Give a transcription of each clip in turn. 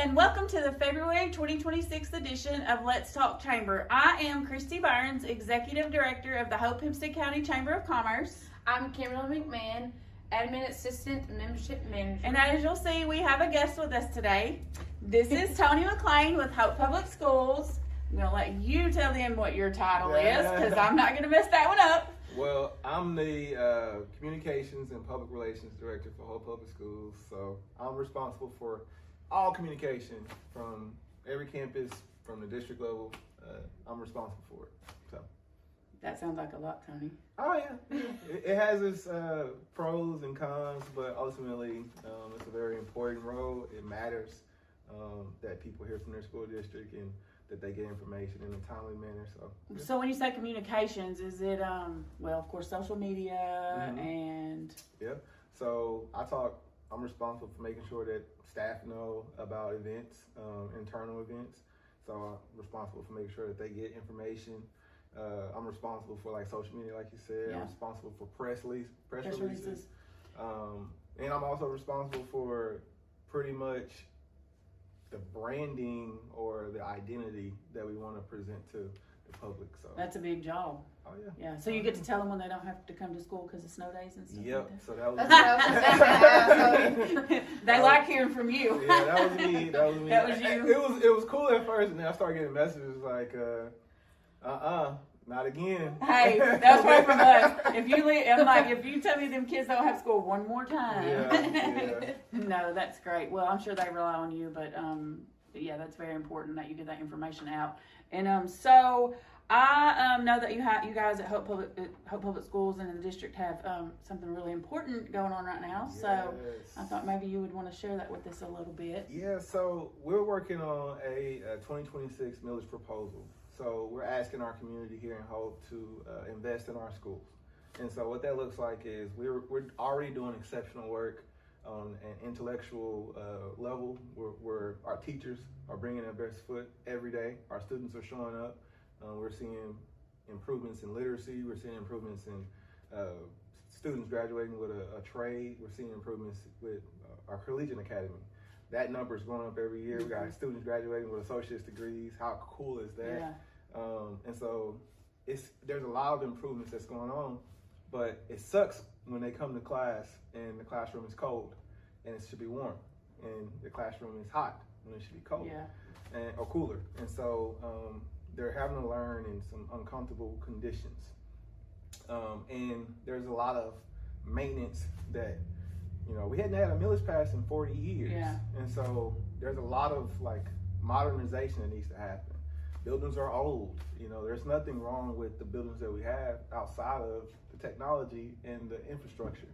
and welcome to the February 2026 edition of Let's Talk Chamber. I am Christy Burns, Executive Director of the Hope-Hempstead County Chamber of Commerce. I'm Kimberly McMahon, Admin Assistant Membership Manager. And as you'll see, we have a guest with us today. This is Antonio McClain with Hope Public Schools. I'm going to let you tell them what your title is, because I'm not going to mess that one up. Well, I'm the Communications and Public Relations Director for Hope Public Schools, so I'm responsible for all communication from every campus, from the district level. I'm responsible for it. So that sounds like a lot, Tony. Oh yeah, it has its pros and cons, but ultimately it's a very important role. It matters that people hear from their school district and that they get information in a timely manner. So when you say communications, is it well, of course, social media and So I'm responsible for making sure that staff know about events, internal events. So I'm responsible for making sure that they get information. I'm responsible for like social media, like you said. Yeah. I'm responsible for press releases. releases. And I'm also responsible for pretty much the branding or the identity that we want to present to the public. So That's a big job. Oh yeah. Yeah. So you get to tell them when they don't have to come to school because of snow days and stuff. Yep. Like So that was that. They like hearing from you. Yeah, that was me. That was me. That was you. It was cool at first, and then I started getting messages like, not again. Hey, that's right from us. If you I'm like, if you tell me them kids don't have school one more time. Yeah. No, that's great. Well, I'm sure they rely on you, but yeah, that's very important that you get that information out. And so I know that you guys at Hope Public Schools and in the district have something really important going on right now. So I thought maybe you would want to share that with us a little bit. Yeah. So we're working on a 2026 millage proposal. So we're asking our community here in Hope to invest in our schools. And so what that looks like is we're already doing exceptional work on an intellectual level where our teachers are bringing their best foot every day. Our students are showing up. We're seeing improvements in literacy. We're seeing improvements in students graduating with a trade. We're seeing improvements with our collegiate academy. That number is going up every year. We got students graduating with associate's degrees. How cool is that? Yeah. And so there's a lot of improvements that's going on, but it sucks when they come to class and the classroom is cold and it should be warm, and the classroom is hot when it should be cold or cooler. And so they're having to learn in some uncomfortable conditions. And there's a lot of maintenance that, we hadn't had a millage pass in 40 years. Yeah. And so there's a lot of like modernization that needs to happen. Buildings are old. There's nothing wrong with the buildings that we have outside of the technology and the infrastructure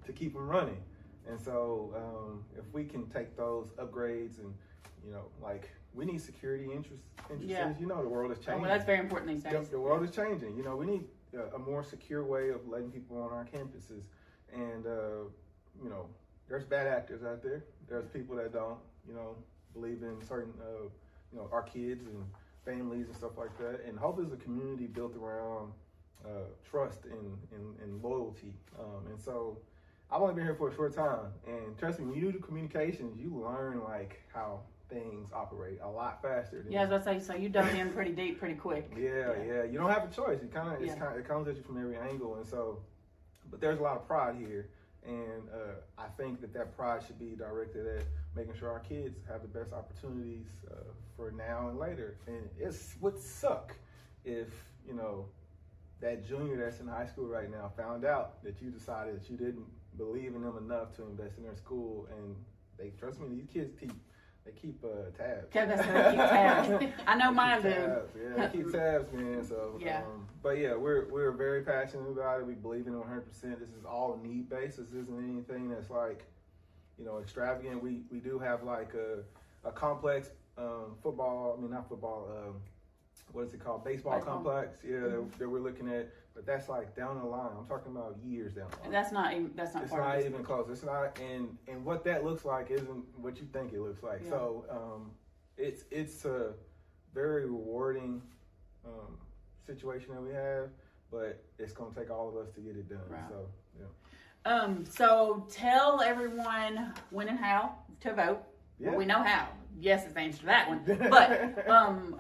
to keep them running. And so if we can take those upgrades and, we need security interests. Yeah. The world is changing. Well, that's very important these days. The world is changing. We need a more secure way of letting people on our campuses. And, there's bad actors out there. There's people that don't, believe in certain, our kids and families and stuff like that. And Hope is a community built around trust and loyalty. And so I've only been here for a short time. And trust me, when you do communications, you learn how things operate a lot faster. Yeah, as I say, so you dove in pretty deep, pretty quick. Yeah. You don't have a choice. It comes at you from every angle. And so, but there's a lot of pride here. And I think that pride should be directed at making sure our kids have the best opportunities for now and later. And it would suck if, that junior that's in high school right now found out that you decided that you didn't believe in them enough to invest in their school. And trust me, these kids keep tabs. Yeah, that's how they keep tabs. I know mine do. Yeah, they keep tabs, man. So, but yeah, we're very passionate about it. We believe in it 100%. This is all need based. This isn't anything that's extravagant. We do have like a complex football. I mean, not football. What is it called? Baseball complex. Yeah, that we're looking at. But that's like down the line. I'm talking about years down the line. And that's not It's not even close. It's not, and what that looks like isn't what you think it looks like. Yeah. So it's a very rewarding situation that we have, but it's gonna take all of us to get it done. Right. So yeah. So tell everyone when and how to vote. Yeah. Well, we know how, yes is the answer to that one. But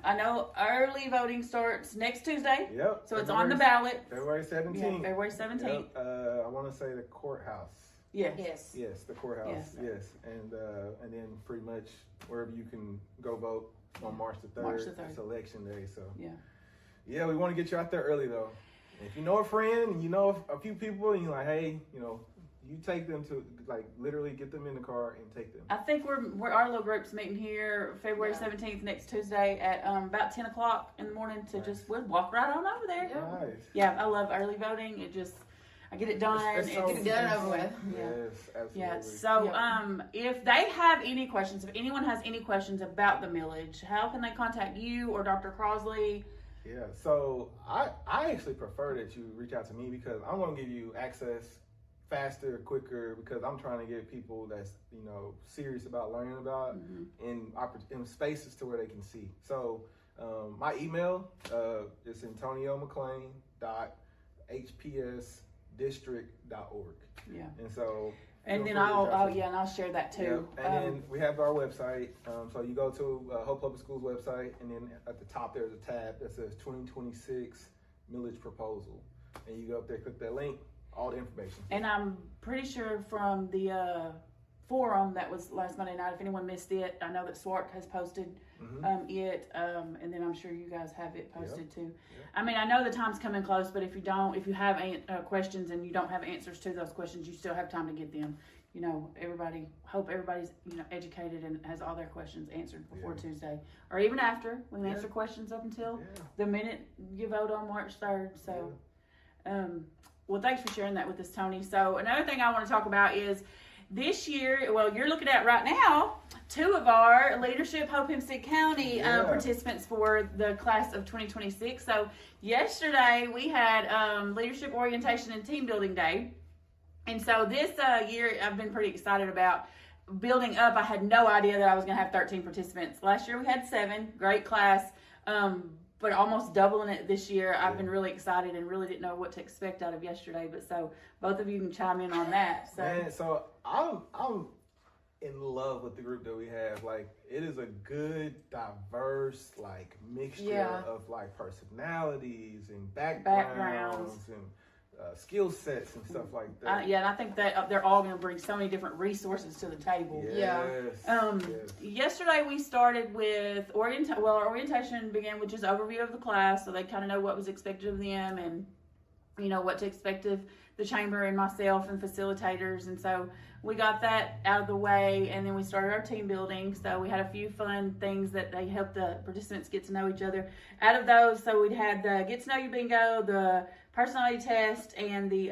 I know early voting starts next Tuesday. Yep. So it's on the ballot. February 17th. Yeah, February 17th. Yep. I want to say the courthouse. Yes. Yes, the courthouse. Yes. And then pretty much wherever you can go vote on March the 3rd. It's election day. So yeah, we want to get you out there early though. And if you know a friend and you know a few people and you're like, hey, you take them to, like, literally get them in the car and take them. I think we're our little group's meeting here February 17th next Tuesday at about 10 o'clock in the morning to we'll walk right on over there. Nice. Yeah, I love early voting. I get it done. Get it done over with. Yes, absolutely. Yeah. So, if they have any questions, if anyone has any questions about the millage, how can they contact you or Dr. Crosley? Yeah. So I actually prefer that you reach out to me because I'm going to give you access faster, quicker, because I'm trying to get people that's serious about learning about in spaces to where they can see. So my email is Antonio McClain HPSdistrict.org. Yeah. And so. And then I'll share that too. Yep. And then we have our website. So you go to Hope Public Schools website, and then at the top there's a tab that says 2026 millage proposal, and you go up there, click that link. All the information. And I'm pretty sure from the forum that was last Monday night, if anyone missed it, I know that SWART has posted it, and then I'm sure you guys have it posted too. Yep. I mean, I know the time's coming close, but if you have questions and you don't have answers to those questions, you still have time to get them. Hope everybody's educated and has all their questions answered before Tuesday, or even after. We can answer questions up until the minute you vote on March 3rd. So. Well, thanks for sharing that with us, Tony. So another thing I want to talk about is this year, you're looking at right now, 2 of our Leadership Hope-Hempstead County participants for the class of 2026. So yesterday we had Leadership Orientation and Team Building Day. And so this year I've been pretty excited about building up. I had no idea that I was going to have 13 participants. Last year we had 7, great class. But almost doubling it this year. I've been really excited and really didn't know what to expect out of yesterday. But so both of you can chime in on that. So, man, so I'm in love with the group that we have. Like, it is a good, diverse, like, mixture of like personalities and backgrounds. And skill sets and stuff like that. And I think that they're all going to bring so many different resources to the table. Yesterday we started with our orientation began with just overview of the class, so they kind of know what was expected of them and what to expect of the chamber and myself and facilitators. And so we got that out of the way, and then we started our team building. So we had a few fun things that they helped the participants get to know each other. Out of those, so we had the Get to Know You Bingo, the personality test, and the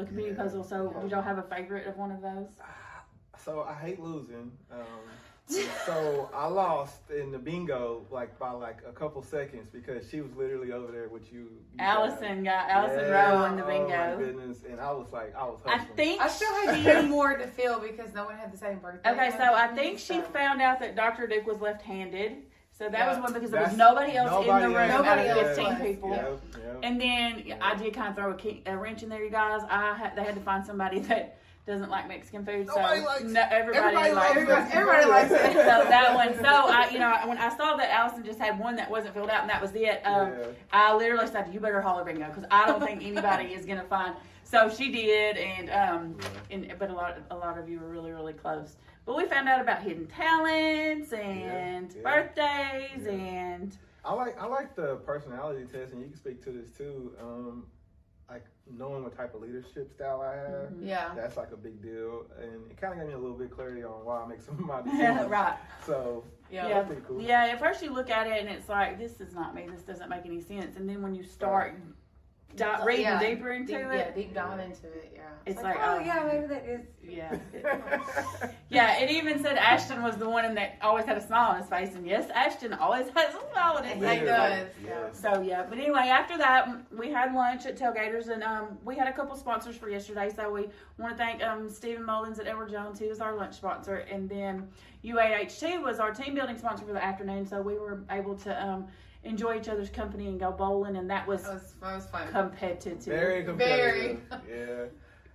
community puzzle. So did y'all have a favorite of one of those? So I hate losing. So I lost in the bingo by a couple seconds because she was literally over there with you. Allison Rowe in the bingo. Oh my goodness! And I was hustling. I still had 2 more to fill because no one had the same birthday. Okay, so I think she found out that Dr. Dick was left-handed. So that was one because there was nobody else in the room out of 15 people. Yep. And then I did kind of throw a wrench in there, you guys. They had to find somebody that doesn't like Mexican food. Everybody likes it. So that one. So when I saw that Allison just had one that wasn't filled out and that was it, I literally said, "You better holler bingo," because I don't think anybody is gonna find. So she did, but a lot of you were really, really close. But we found out about hidden talents and birthdays and. I like the personality test, and you can speak to this too. Like knowing what type of leadership style I have. Yeah. That's like a big deal, and it kind of gave me a little bit of clarity on why I make some of my decisions. Right. So that's pretty cool. Yeah. At first you look at it and it's like, this is not me. This doesn't make any sense. And then when you start reading deeper into it. Yeah, deep dive into it. Yeah. It's like, maybe that is. Yeah. It even said Ashton was the one that always had a smile on his face, and yes, Ashton always has a smile on his face. He does. So but anyway, after that, we had lunch at Tailgaters, and we had a couple sponsors for yesterday. So we want to thank Stephen Mullins at Edward Jones. He was our lunch sponsor, and then UAHT was our team building sponsor for the afternoon. So we were able to enjoy each other's company and go bowling, and that was fun. Competitive. Very competitive. Yeah.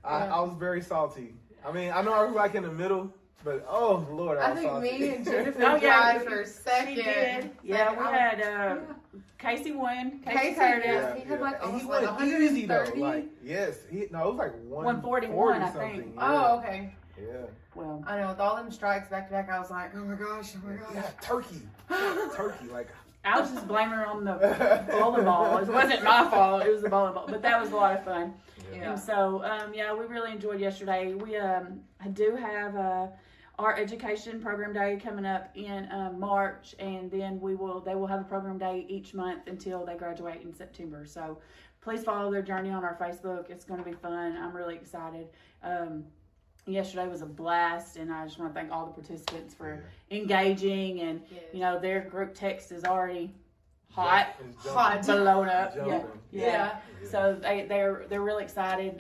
I was very salty. I mean, I know I was like in the middle, But oh Lord, I was think saucy. me and Jennifer Oh, yeah, tried for a second. She did. Yeah, we had Casey won. Casey Curtis. Yeah. He had like And he almost like went easy though. 130. Like yes, it was like 141, I something. think. Yeah. Oh, okay. Yeah. Well, I know, with all them strikes back to back, I was like, oh my gosh. Yeah, turkey, like. I was just blaming her on the bowling ball. It wasn't my fault. It was the bowling ball. But that was a lot of fun. Yeah. And so, we really enjoyed yesterday. We I do have our education program day coming up in March, and then they will have a program day each month until they graduate in September. So please follow their journey on our Facebook. It's going to be fun. I'm really excited. Yesterday was a blast, and I just want to thank all the participants for engaging. And their group text is already hot, blown up. Yeah. So they're really excited.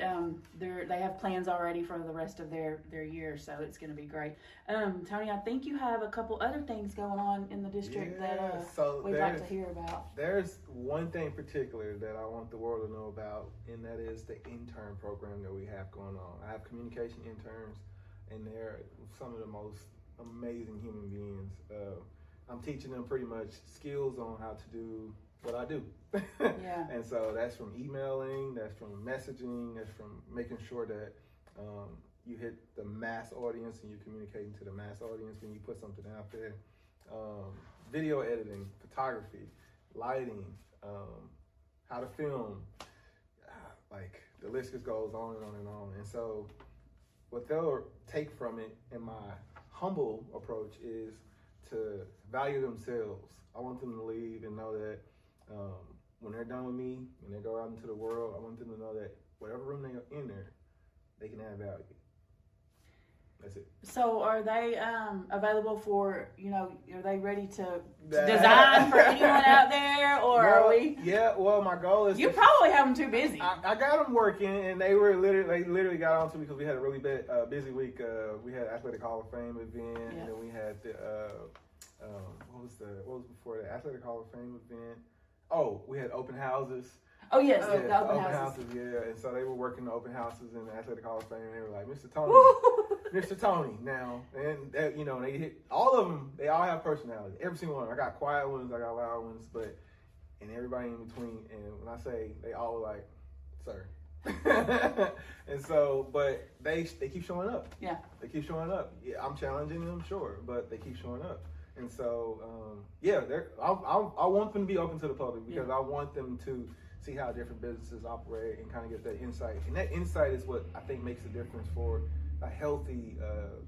They have plans already for the rest of their year, so it's going to be great. Tony, I think you have a couple other things going on in the district that we'd like to hear about. There's one thing particular that I want the world to know about, and that is the intern program that we have going on. I have communication interns, and they're some of the most amazing human beings. I'm teaching them pretty much skills on how to do what I do. Yeah. And so that's from emailing, that's from messaging, that's from making sure that you hit the mass audience and you're communicating to the mass audience when you put something out there. Video editing, photography, lighting, how to film, like the list just goes on and on and on. And so what they'll take from it, in my humble approach, is to value themselves. I want them to leave and know that when they're done with me, when they go out into the world, I want them to know that whatever room they're in there, they can add value. That's it. So are they available for, are they ready to design for anyone out there, or are we? Yeah, well, my goal is... You probably have them too busy. I got them working, and they literally got on to me because we had a really busy week. We had Athletic Hall of Fame event, and then we had the, what was before the Athletic Hall of Fame event? Oh, we had open houses. Oh, yes, Yeah, the open houses. Yeah, and so they were working the open houses in the Athletic Hall of Fame, and they were like, Mr. Tony, Mr. Tony, now, and they hit, all of them, they all have personality, every single one. I got quiet ones, I got loud ones, and everybody in between, and when I say, they all were like, sir. And so, but they keep showing up. Yeah. They keep showing up. Yeah, I'm challenging them, sure, but they keep showing up. And so, I want them to be open to the public because I want them to see how different businesses operate and kind of get that insight. And that insight is what I think makes a difference for a healthy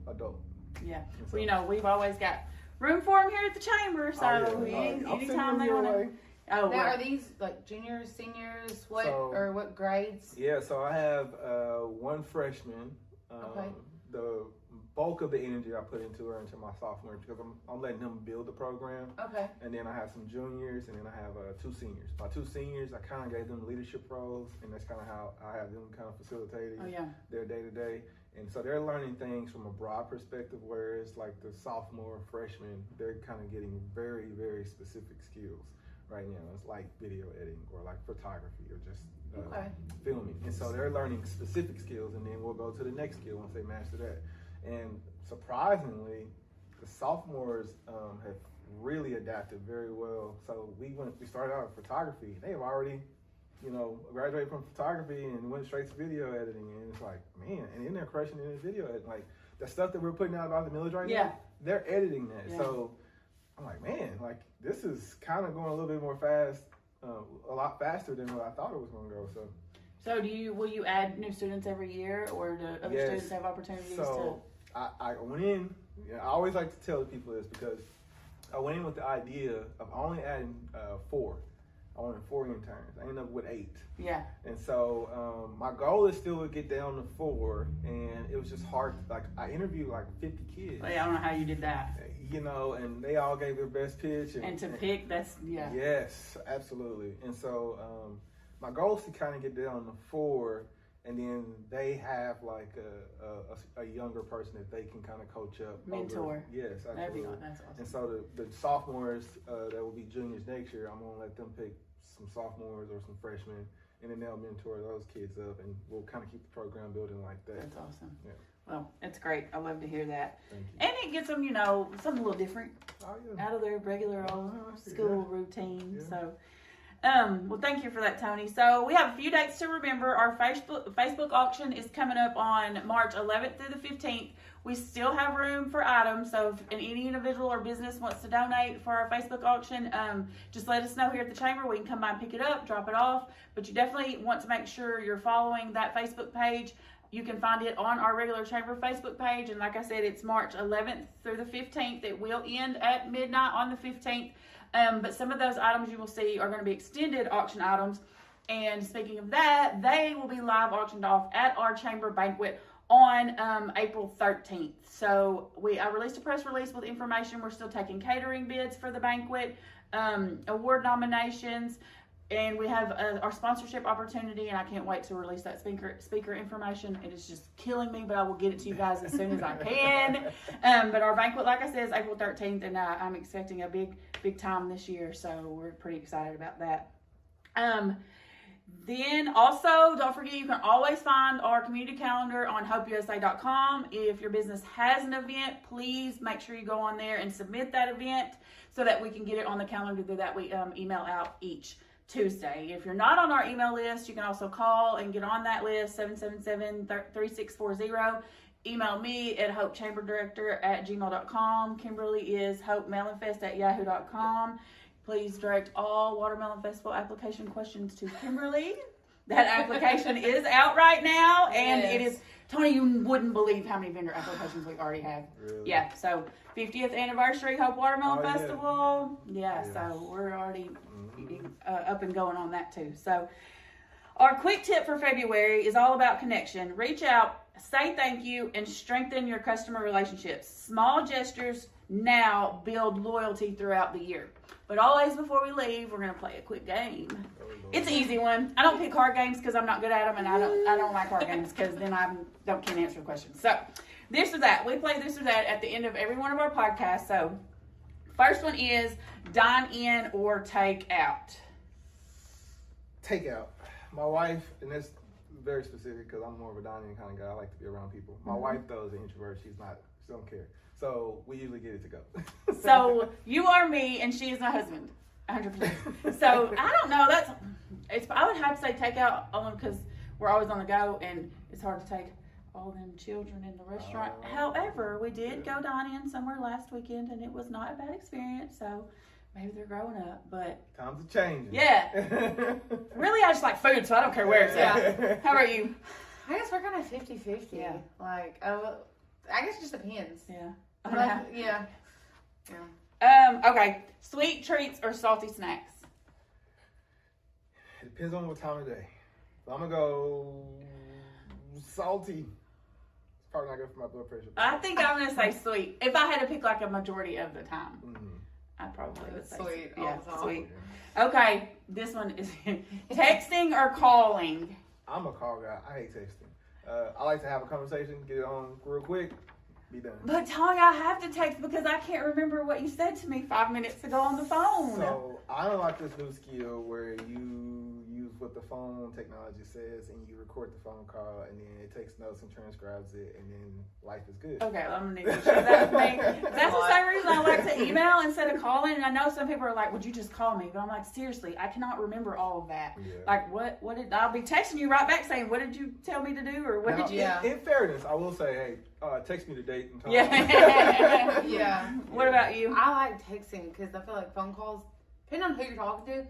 adult. Yeah. So, well, we've always got room for them here at the chamber. So anytime they want to. Oh, now, are these like juniors, seniors, what grades? Yeah, so I have one freshman. Okay. The bulk of the energy I put into my sophomore because I'm letting them build the program. Okay. And then I have some juniors, and then I have two seniors. My two seniors, I kind of gave them leadership roles, and that's kind of how I have them kind of facilitating their day-to-day. And so they're learning things from a broad perspective, whereas like the sophomore, freshman, they're kind of getting very, very specific skills right now. It's like video editing or like photography or just filming. And so they're learning specific skills, and then we'll go to the next skill once they master that. And surprisingly, the sophomores have really adapted very well. So we started out with photography. They have already, graduated from photography and went straight to video editing. And it's like, man, and then they're crushing it in video editing. Like the stuff that we're putting out about the millage right now, they're editing that. Yeah. So I'm like, man, like this is kind of going a little bit more fast, a lot faster than what I thought it was going to go. So will you add new students every year, or do other students have opportunities to? I went in, I always like to tell people this because I went in with the idea of only adding 4. I wanted 4 interns. I ended up with 8. Yeah. And so my goal is still to get down to 4, and it was just hard. Like I interviewed like 50 kids. Well, I don't know how you did that. And they all gave their best pitch. And to pick, that's, Yes, absolutely. And so my goal is to kind of get down to 4, and then they have like a younger person that they can kind of coach up. Mentor. Yes, absolutely. That's awesome. And so the sophomores that will be juniors next year, I'm going to let them pick some sophomores or some freshmen and then they'll mentor those kids up, and we'll kind of keep the program building like that. That's awesome. Yeah. Well, it's great. I love to hear that. Thank you. And it gets them, something a little different out of their regular old school routine. Yeah. So, well, thank you for that, Tony. So we have a few dates to remember. Our Facebook auction is coming up on March 11th through the 15th. We still have room for items, so if any individual or business wants to donate for our Facebook auction, just let us know here at the chamber. We can come by and pick it up, drop it off, but you definitely want to make sure you're following that Facebook page. You can find it on our regular chamber Facebook page, and like I said, it's March 11th through the 15th. It will end at midnight on the 15th, but some of those items you will see are going to be extended auction items, and speaking of that, they will be live auctioned off at our chamber banquet on April 13th. So I released a press release with information. We're still taking catering bids for the banquet, award nominations, and we have our sponsorship opportunity, and I can't wait to release that speaker information. It is just killing me, but I will get it to you guys as soon as I can. But our banquet, like I said, is April 13th, and I'm expecting a big time this year, so we're pretty excited about that. Then also, don't forget, you can always find our community calendar on hopeusa.com. If your business has an event, please make sure you go on there and submit that event so that we can get it on the calendar that we email out each Tuesday. If you're not on our email list, you can also call and get on that list, 777-3640. Email me at hopechamberdirector@gmail.com. Kimberly is hopemailinfest@yahoo.com. Please direct all Watermelon Festival application questions to Kimberly. That application is out right now, and it is, Tony, you wouldn't believe how many vendor applications we already have. Really? Yeah, so 50th anniversary Hope Watermelon Festival. Yeah, so we're already up and going on that too. So our quick tip for February is all about connection. Reach out, say thank you, and strengthen your customer relationships. Small gestures now build loyalty throughout the year. But always before we leave, we're going to play a quick game. It's an easy one. I don't pick card games because I'm not good at them, and I don't like card games because then I can't answer questions. So this or that. We play this or that at the end of every one of our podcasts. So first one is dine in or take out. Take out. My wife, and that's very specific because I'm more of a dining kind of guy. I like to be around people. My wife, though, is an introvert. She don't care. So we usually get it to go. So you are me, and she is my husband, 100%. So I don't know. I would have to say take out only because we're always on the go, and it's hard to take all them children in the restaurant. However, we did go dine in somewhere last weekend, and it was not a bad experience. So maybe they're growing up, but times are changing. Yeah. Really, I just like food, so I don't care where it's at. How about you? I guess we're kind of 50-50. Yeah. Like, I guess it just depends. Yeah. Yeah. Okay. Sweet treats or salty snacks? It depends on what time of day. So I'm gonna go salty. It's probably not good for my blood pressure. I think I'm gonna say sweet. If I had to pick like a majority of the time, I probably would say sweet. Yeah, also. sweet. Okay, this one is texting or calling. I'm a call guy. I hate texting. I like to have a conversation, get it on real quick, be done. But Tony, I have to text because I can't remember what you said to me 5 minutes ago on the phone. So I unlocked this new skill where you use what the phone technology says and you record the phone call and then it takes notes and transcribes it and then life is good. Okay, well, I'm gonna need to share that with me. That's the same reason I like to email instead of calling. And I know some people are like, "Would you just call me?" But I'm like, seriously, I cannot remember all of that. Yeah. Like, what did I'll be texting you right back saying, "What did you tell me to do?" Or what did you? In fairness, I will say, hey, text me the date and time. Yeah. Yeah. What about you? I like texting because I feel like phone calls, depending on who you're talking to,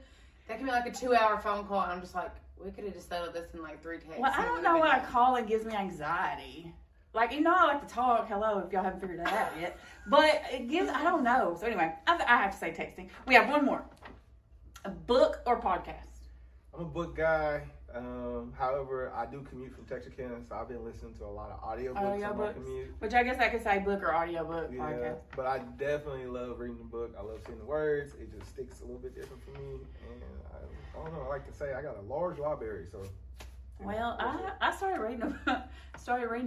that can be like a 2-hour phone call, and I'm just like, we could have just settled this in like 3 texts. Well, I don't know why calling gives me anxiety. Like, I like to talk. Hello, if y'all haven't figured that out yet. But it gives, I don't know. So anyway, I have to say texting. We have one more. A book or podcast? I'm a book guy. However, I do commute from Texarkana, so I've been listening to a lot of audiobooks on my commute. Which I guess I could say book or audiobook Yeah, podcast. but I definitely love reading the book. I love seeing the words. It just sticks a little bit different for me. And I don't know, I like to say I got a large library, so. Well, I started reading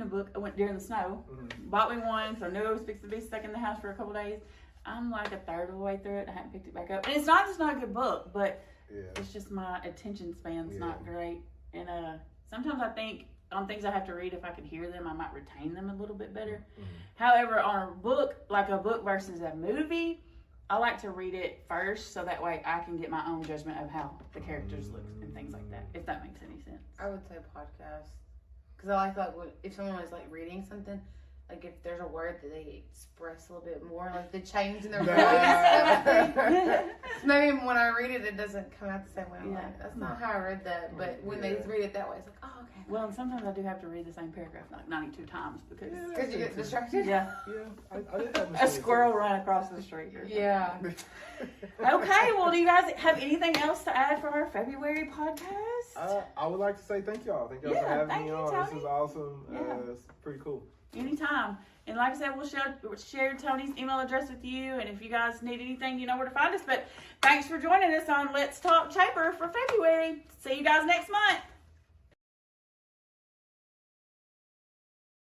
a book. I went during the snow. Mm-hmm. Bought me one, so I knew I was fixing to be stuck in the house for a couple days. I'm like a third of the way through it. I haven't picked it back up. And it's not just not a good book, but Yeah. It's just my attention span's Yeah. not great. And sometimes I think on things I have to read, if I could hear them, I might retain them a little bit better. Mhm. However, on a book, like a book versus a movie, I like to read it first so that way I can get my own judgment of how the characters look and things like that, if that makes any sense. I would say podcast. Because I like if someone was like reading something, like if there's a word that they express a little bit more, like the change in their voice. Maybe when I read it, it doesn't come out the same way. I'm like, that's not how I read that. But when they read it that way, it's like, oh, okay. Well, and sometimes I do have to read the same paragraph like 92 times because Because you get distracted? yeah, I did have a squirrel ran across the street. Or Yeah. Okay, well, do you guys have anything else to add for our February podcast? I would like to say thank y'all. Thank y'all Yeah, for having thank me you, on. Tony. This is awesome. Yeah. It's pretty cool. Anytime. And like I said, we'll share Tony's email address with you. And if you guys need anything, you know where to find us. But thanks for joining us on Let's Talk Chamber for February. See you guys next month.